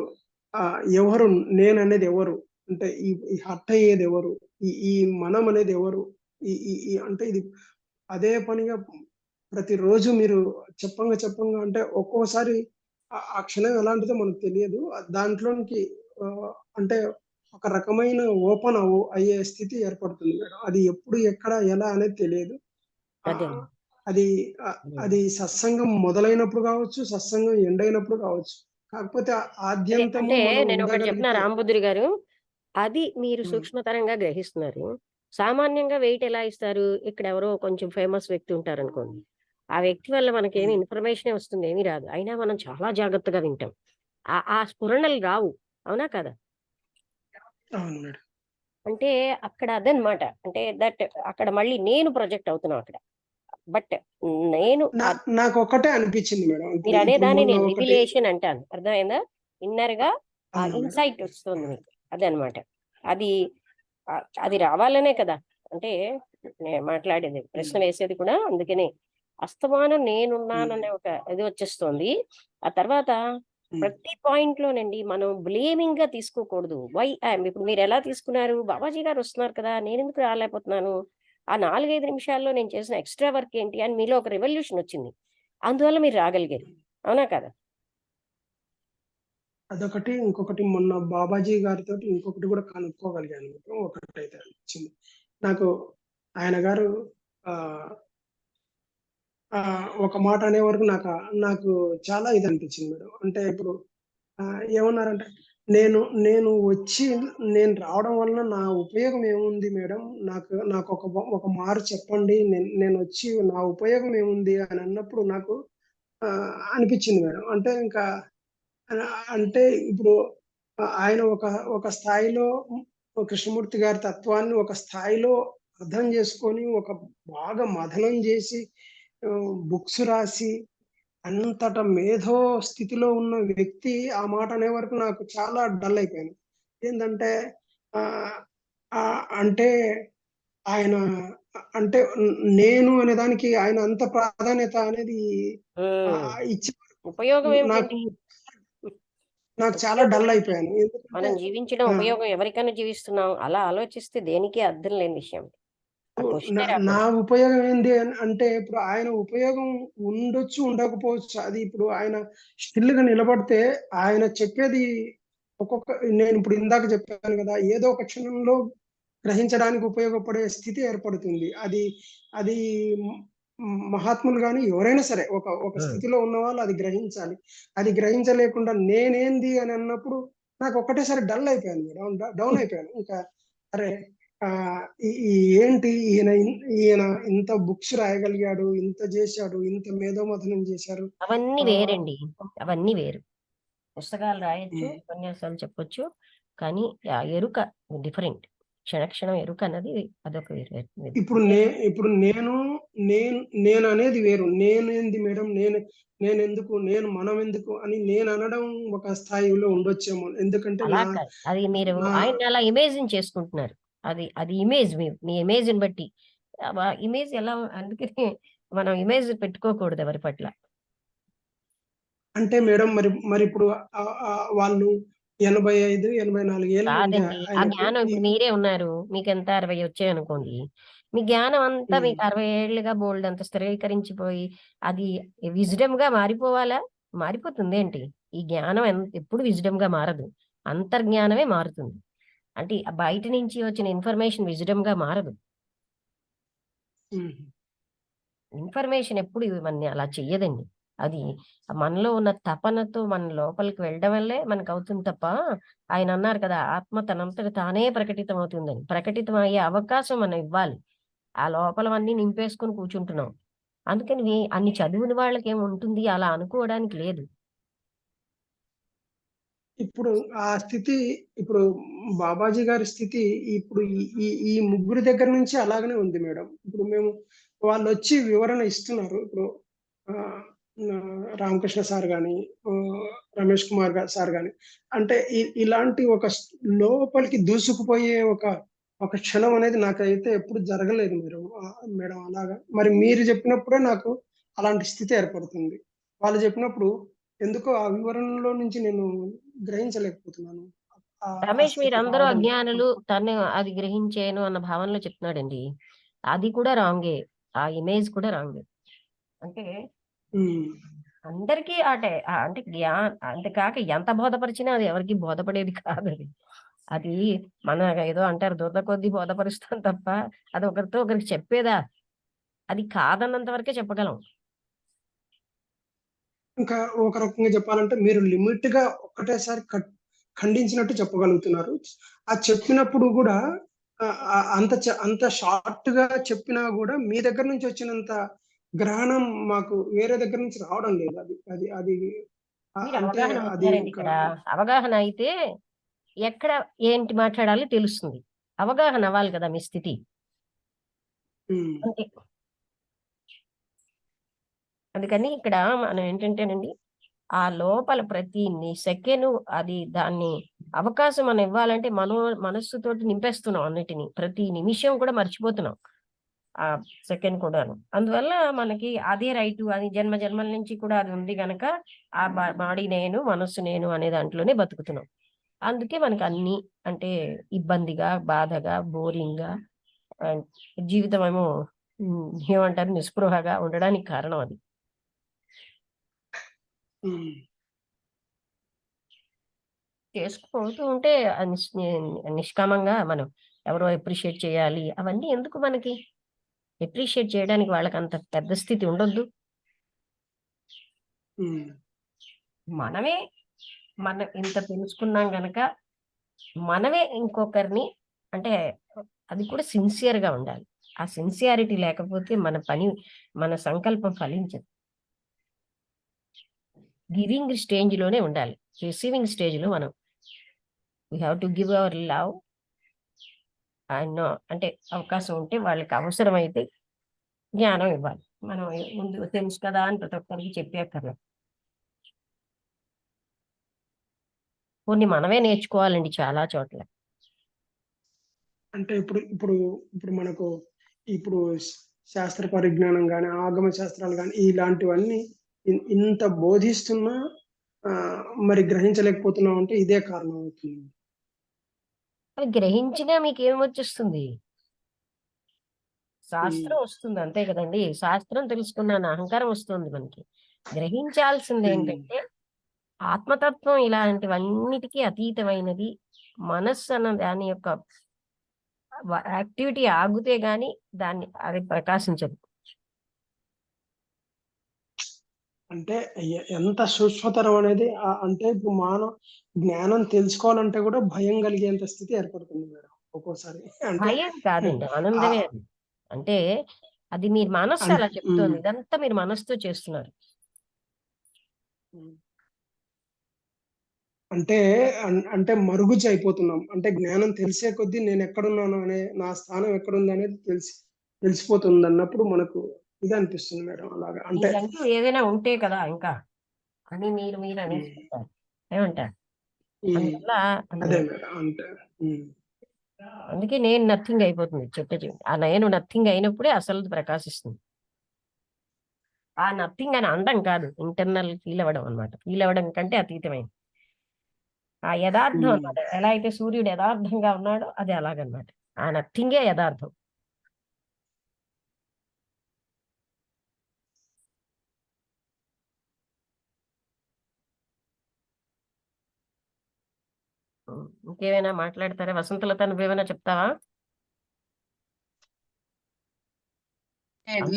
ఎవరు నేననేది ఎవరు? అంటే ఈ ఈ హర్ట్ అయ్యేదెవరు? ఈ మనం అనేది ఎవరు? ఈ ఈ ఈ అంటే ఇది అదే పనిగా ప్రతిరోజు మీరు చెప్పంగా అంటే ఒక్కోసారి ఆ క్షణం ఎలాంటిదో మనకు తెలియదు. దాంట్లోనికి అంటే ఒక రకమైన అయ్యే స్థితి ఏర్పడుతుంది మేడం. అది ఎప్పుడు, ఎక్కడ, ఎలా అనేది తెలియదు. అదే. ఆహ్, అది అది సత్సంగం మొదలైనప్పుడు గావచ్చు, సత్సంగం ఎండ్ అయినప్పుడు గావచ్చు. కాకపోతే అదే. ఆద్యంతము అంటే మనం నేనొకటి చెప్పనా ఉండగలిగితే రాంబుద్రి గారు? అది మీరు హ్మ్. సూక్ష్మతరంగా గ్రహిస్తున్నారు. సామాన్యంగా వెయిట్ ఎలా ఇస్తారు? ఇక్కడెవరో కొంచెం ఫేమస్ వ్యక్తి ఉంటారనుకోండి. ఆ వ్యక్తి వల్ల మనకేమి హ్మ్. ఇన్ఫర్మేషనే వస్తుంది. ఏమీ రాదు. అయినా మనం చాలా జాగ్రత్తగా వింటాం. ఆ స్ఫురణలు రావు. అవునా కాదా? అవును మేడం. అంటే అక్కడ అదనమాట. అంటే అక్కడ మళ్ళీ నేను ప్రొజెక్ట్ అవుతున్నాం అక్కడ. బట్ నేను నా నాకొక్కటే అనిపిచ్చింది మేడం. ఇప్పుడు ఇప్పుడు మీరనేదాన్ని మొన్న నేను ఒకటి రివిలేషన్ అంటాను. అర్థమైందా? ఇన్నర్‌గా ఆ అవునా మేడం? ఇన్‌సైట్ వస్తుంది మీకు. అదనమాట. అది అది రావాలనే కదా! అంటే నేను మాట్లాడేది. ప్రశ్న హ్మ్. వేసేది కూడా అందుకనే. అస్తమానం హ్మ్. నేనున్నాననే ఒక ఇది వచ్చేస్తోంది. ఆ తర్వాత హ్మ్. ప్రతి పాయింట్‌లోనండి మనం బ్లేమింగ్‌గా తీసుకోకూడదు. వై యామ్ ఇప్పుడు మీరెలా తీసుకున్నారు? బాబాజీ గారు వస్తున్నారు కదా! నేనెందుకు రాలేకపోతున్నాను? ఆ 4, 5 నిమిషాల్లో నేను చేసిన ఎక్స్‌ట్రా వర్క్ ఏంటి అని మీలో ఒక రివల్యూషన్ వచ్చింది. అందువల్ల మీరు రాగలిగారు. అవునా కాదా? అదొకటి. ఇంకొకటి మొన్న బాబాజీ గారితోటి ఇంకొకటి గూడా కనుక్కోగలిగాను మేడం. ఒకటైతే వచ్చింది. నాకు ఆయన గారు ఆహ్, ఒక మాట అనే వరకు నాకు చాలా ఇదనిపించింది మేడం. అంటే ఇప్పుడు ఏమన్నారంటే, నేను నేను వచ్చి నేను రావడం వలన నా ఉపయోగం ఏముంది మేడం? నాకు ఒక మారు చెప్పండి. నేనొచ్చి నా ఉపయోగం ఏముంది అని అన్నప్పుడు నాకు అనిపిచ్చింది మేడం. అంటే ఇంకా అంటే ఇప్పుడు ఆయన ఒక స్థాయిలో కృష్ణమూర్తి గారి తత్వాన్ని ఒక స్థాయిలో అర్థం చేసుకొని, బాగా మథనం చేసి బుక్స్ రాసి అంతట మేధో స్థితిలో ఉన్న వ్యక్తి ఆ మాట అనే వరకు నాకు చాలా డల్ అయిపోయాను. ఏందంటే ఆహ్, అంటే ఆయన అంటే నేను అనే దానికి ఆయన అంత ప్రాధాన్యత అనేది ఇచ్చేవారు. ఉపయోగం నాకు ఏమిటండి? నాకు చాలా ఉపయోగం డల్ ఏమిటి? అయిపోయాను. ఎందుకంటే మనం జీవించడం ఆ! ఉపయోగం ఎవరికైనా జీవిస్తున్నాం. అలా ఆలోచిస్తే దేనికి అర్థం లేని విషయం. ఆ నా క్వెషనే నా రాకూడదు. ఉపయోగం ఏంది అంటే ఇప్పుడు ఆయన ఉపయోగం ఉండొచ్చు, ఉండకపోవచ్చు. అది ఇప్పుడు ఆయన స్టిల్‌గా నిలబడితే ఆయన చెప్పేది ఒక్కొక్క నేనిప్పుడు ఇందాక చెప్పాను గదా! ఏదో ఒక క్షణంలో గ్రహించడానికి ఉపయోగపడే స్థితి ఏర్పడుతుంది. అది అది మహాత్ములు గాని ఎవరైనా సరే ఒక హ్మ్. స్థితిలో ఉన్నవాళ్ళు అది గ్రహించాలి. అది గ్రహించలేకుండా నేనేంది అని అన్నప్పుడు నాకు ఒక్కటేసారి డల్ అయిపోయాను మేడం. డౌన్ అయిపోయాను. ఇంకా అరే! ఆహ్, ఈ ఈ ఏంటి ఈయన ఇంత బుక్స్ రాయగలిగాడు, ఇంత జేశాడు, ఇంత మేధోమథనం జేశారు. అవన్నీ ఆహ్, వేరండి. అవన్నీ వేరు. పుస్తకాలు రాయొచ్చు, హ్మ్. ఉపన్యాసాలు చెప్పొచ్చు. కానీ ఆ ఎరుక డిఫరెంట్. క్షణక్షణం ఎరుక అన్నది అదొక వేరే ఇప్పుడు నే వేరు. ఇప్పుడు నేను నేను నేననేది వేరు. నేనేంది మేడం మనమెందుకు అని నేననడం ఒక స్థాయిలో ఉండొచ్చేమో. ఎందుకంటే అలా కాదు. అది మీరు నా ఆయన్ని అలా ఇమేజిన్ చేసుకుంటున్నారు. అది ఇమేజ్ మీ ఇమేజ్‌ని బట్టి. ఇమేజ్ ఎలా అందుకని మనం ఇమేజ్ పెట్టుకోకూడదు ఎవరి పట్ల. అంటే మేడం మరిప్పుడు వాళ్ళు 85, 84 ఏళ్లు ఉంది కాదండి. ఆ ఆయనకు. జ్ఞానం ఇప్పుడు మీరే ఉన్నారు. మీకెంత 60 వచ్చాయనుకోండి. మీ జ్ఞానం అంతా హ్మ్. మీకు 60 ఏళ్లుగా బోలెడంత స్థిరీకరించిపోయి, అది విజ్డమ్‌గా మారిపోవాలా? మారిపోతుందేంటి? ఈ జ్ఞానం ఎప్పుడు విజ్డమ్‌గా మారదు. అంతర్జ్ఞానమే మారుతుంది. అంటే బయట నుంచి వచ్చిన ఇన్ఫర్మేషన్ విజ్డమ్‌గా మారదు. హుహు. ఇన్ఫర్మేషన్ ఎప్పుడు మనని అలా చెయ్యదండి. అది మనలో ఉన్న తపనతో మన లోపలికి వెళ్ళడం వల్లే మనకవుతుంది తప్ప, ఆయనన్నారు కదా! ఆత్మ తనంతట తానే ప్రకటితమవుతుందని. ప్రకటితమయ్యే అవకాశం మనం ఇవ్వాలి. ఆ లోపలవన్నీ నింపేసుకొని కూర్చుంటున్నాం. అందుకని అన్ని చదివిన వాళ్ళకేముంటుంది అలా అనుకోవడానికి లేదు. ఇప్పుడు ఆ స్థితి ఇప్పుడు బాబాజీ గారి స్థితి ఇప్పుడు ఈ ఈ ఈ ముగ్గురి దగ్గర నుంచి అలాగనే ఉంది మేడం. ఇప్పుడు వాళ్ళొచ్చి వివరణ ఇస్తున్నారు. ఇప్పుడు ఆహ్, రామకృష్ణ సార్ గాని, ఆహ్, రమేష్ కుమార్ సార్ గాని అంటే ఇలాంటి లోపలికి దూసుకుపోయే ఒక క్షణం అనేది నాకైతే ఎప్పుడు జరగలేదు మేడం అలాగా. మరి మీరు చెప్పినప్పుడే నాకు అలాంటి స్థితి ఏర్పడుతుంది. వాళ్ళు చెప్పినప్పుడు ఎందుకో ఆ వివరణలో నుంచి నేను గ్రహించలేకపోతున్నాను. ఆ రమేష్ స్థితి మీరందరూ రావడం లేదు. అజ్ఞానులు. తను అది గ్రహించాను అన్న భావనలో చెప్తున్నాడండి. అది కూడా రాంగే. ఆ ఇమేజ్ కూడా రాంగే. అంటే హ్మ్. అందరికీ అంటే అంటే కాక ఎంత బోధపరిచినా అది ఎవరికీ బోధపడేది కాదది. అది మన ఏదో అంటారు దురద కొద్దీ బోధపరుస్తాం తప్ప, అది ఒకరితో ఒకరికి చెప్పేదా? అది కాదన్నంత వరకే చెప్పగలం. ఇంకా ఒక రకంగా చెప్పాలంటే మీరు లిమిట్‌గా ఒక్కటేసారి ఖండించినట్టు చెప్పగలుగుతున్నారు. చెప్పినప్పుడు గూడా అంత షార్ట్‌గా చెప్పినా గూడా మీ దగ్గర నుంచి వచ్చినంత గ్రహణం మాకు వేరే దగ్గర నుంచి రావడం లేదు. అది అది అది మీరు అంటే అవగాహన అది పొందారండి ఇంకా ఇక్కడ. అవగాహన అయితే ఎక్కడ ఏంటి మాట్లాడాలో తెలుస్తుంది. అవగాహన అవ్వాలి కదా మీ స్థితి. హ్మ్. అంతే. అందుకని ఇక్కడ మనం ఏంటంటేనండి, ఆ లోపల ప్రతి సెకను దాన్ని అవకాశం మనం ఇవ్వాలంటే మనస్సుతోటి నింపేస్తున్నాం అన్నిటిని. ప్రతి నిమిషం కూడా మర్చిపోతున్నాం. ఆ సెకండ్ కూడాను. అందువల్ల మనకి అదే రైటు అది జన్మ జన్మల నుంచి కూడా అది ఉంది గనక, ఆ బాడీ నేను, మనస్సు నేను అనే దాంట్లోనే బతుకుతున్నాం. అందుకే మనకన్నీ అంటే ఇబ్బందిగా, బాధగా, బోరింగ్‌గా ఆహ్, జీవితమేమో ఏమంటారు నిస్పృహగా ఉండడానికి కారణం అది. హ్మ్. చేసుకుపోతూ ఉంటే నిష్కామంగా మనం ఎవరో అప్రిషియేట్ చేయాలి. అవన్నీ ఎందుకు మనకి? అప్రిషియేట్ చేయడానికి వాళ్ళకంత పెద్ద స్థితి ఉండొద్దు. హ్మ్. మనమే మనం ఇంత తెలుసుకున్నాం గనక మనమే ఇంకొకరిని అంటే అది కూడా సిన్సియర్ గా ఉండాలి. ఆ సిన్సియారిటీ లేకపోతే మన పని, మన సంకల్పం ఫలించదు. గివింగ్ స్టేజ్ లోనే ఉండాలి. రిసీవింగ్ స్టేజ్ లో మనం we have to give our love and అంటే అవకాశం ఉంటే వాళ్ళకి అవసరమైతే జ్ఞానం ఇవ్వాలి. మనం ముందు తెలుసు కదా అని ప్రతి ఒక్కరికి చెప్పేక్కర్లేదు. కొన్ని మనమే నేర్చుకోవాలండి చాలా చోట్ల. అంటే ఇప్పుడు ఇప్పుడు ఇప్పుడు మనకు ఇప్పుడు శాస్త్ర పరిజ్ఞానం గాని, ఆగమ శాస్త్రాలు గాని ఇలాంటివన్నీ ఇంత బోధిస్తున్నా మరి గ్రహించలేకపోతున్నాం అంటే ఇదే కారణం అవుతుంది. అవి గ్రహించినా మీకేం వచ్చేస్తుంది? ఉమ్, శాస్త్రం వస్తుంది అంతే కదండి. శాస్త్రం తెలుసుకున్నాను అహంకారం వస్తుంది మనకి. గ్రహించాల్సింది ఉమ్. ఏంటంటే ఆత్మతత్వం ఇలాంటివన్నిటికీ అతీతమైనది. మనస్సు అన్న దాని యొక్క యాక్టివిటీ ఆగితే గాని అది ప్రకాశించదు. అంటే ఎంత సూక్ష్మతరం అనేది అంటే ఇప్పుడు మానవ జ్ఞానం తెలుసుకోవాలంటే కూడా భయం కలిగేంత స్థితి ఏర్పడుతుంది మేడం ఒక్కోసారి. అంటే భయం కాదండి, ఆ, ఆనందమే అది. అంటే అది మీ మనస్సు అలా ఉమ్, చెప్తోంది. ఇదంతా మీరు మనస్సుతో చేస్తున్నారు. అంటే అంటే మరుగుజ్జు అయిపోతున్నాం. అంటే జ్ఞానం తెలిసే కొద్దీ నేను ఎక్కడున్నాను అనే నా స్థానం ఎక్కడుంది అనేది తెలిసిపోతుంది అన్నప్పుడు మనకు ఇది అనిపిస్తుంది మేడం. అలాగా అంటే మీకంటూ ఏదైనా ఉంటే కదా ఇంకా అని మీరు ఉమ్, అనేసుకుంటారు. ఏమంటారు? అందువల్ల అదే మేడం. అంటే అందుకే నేను నథింగ్ అయిపోతుంది చిట్ట. ఆ నేను నథింగ్ అయినప్పుడే అసలు ప్రకాశిస్తుంది. ఆ నథింగ్ అని అనడం కాదు, ఇంటర్నల్ ఫీల్ అవ్వడం అనమాట. ఫీల్ అవ్వడం కంటే అతీతమైంది ఆ యథార్థం అన్నమాట. ఎలా అయితే సూర్యుడు యథార్థంగా ఉన్నాడో అది అలాగనమాట. ఆ నథింగే యథార్థం. ఇంకేమైనా మాట్లాడతారా? వసంతలత నువ్వేమైనా చెప్తావా?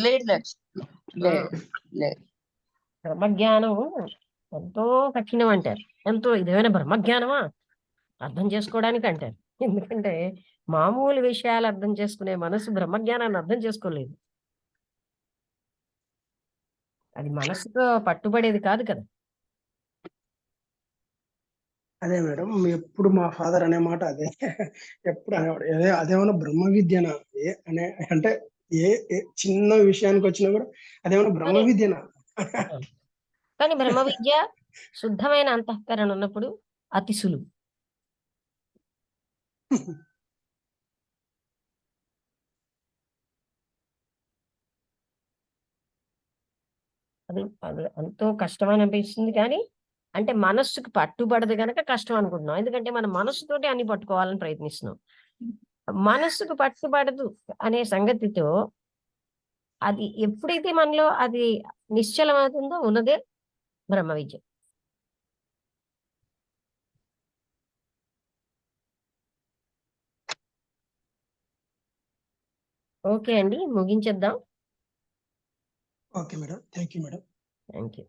లేదు లేదు లేదు. బ్రహ్మజ్ఞానం ఎంతో కఠినం అంటారు. ఎంతో ఇదేమైనా బ్రహ్మజ్ఞానమా అర్థం చేసుకోవడానికి అంటారు. ఎందుకంటే మామూలు విషయాలు అర్థం చేసుకునే మనసు బ్రహ్మజ్ఞానాన్ని అర్థం చేసుకోలేదు. అది మనసుతో పట్టుబడేది కాదు కదా. అదే మేడం. ఎప్పుడు మా ఫాదర్ అనే మాట అదే. ఎప్పుడు అనేవాడు. అదేమన్నా బ్రహ్మ విద్యనా? అనే అంటే ఏ చిన్న విషయానికి వచ్చినా కూడా అదేమన్నా బ్రహ్మ కానీ విద్యనా? కానీ బ్రహ్మ విద్య శుద్ధమైన అంతఃకరణ ఉన్నప్పుడు అతి సులువు. అది అది ఎంతో కష్టమని అనిపిస్తుంది కానీ అంటే మనస్సుకు పట్టుబడదు గనక కష్టం అనుకుంటున్నాం. ఎందుకంటే మన మనస్సుతోటి అన్ని పట్టుకోవాలని ప్రయత్నిస్తున్నాం. మనస్సుకు పట్టుబడదు అనే సంగతితో అది ఎప్పుడైతే మనలో అది నిశ్చలమవుతుందో ఉన్నదే బ్రహ్మ విద్య. ఓకే అండి, ముగించేద్దాం. Okay madam. Thank you madam. Thank you.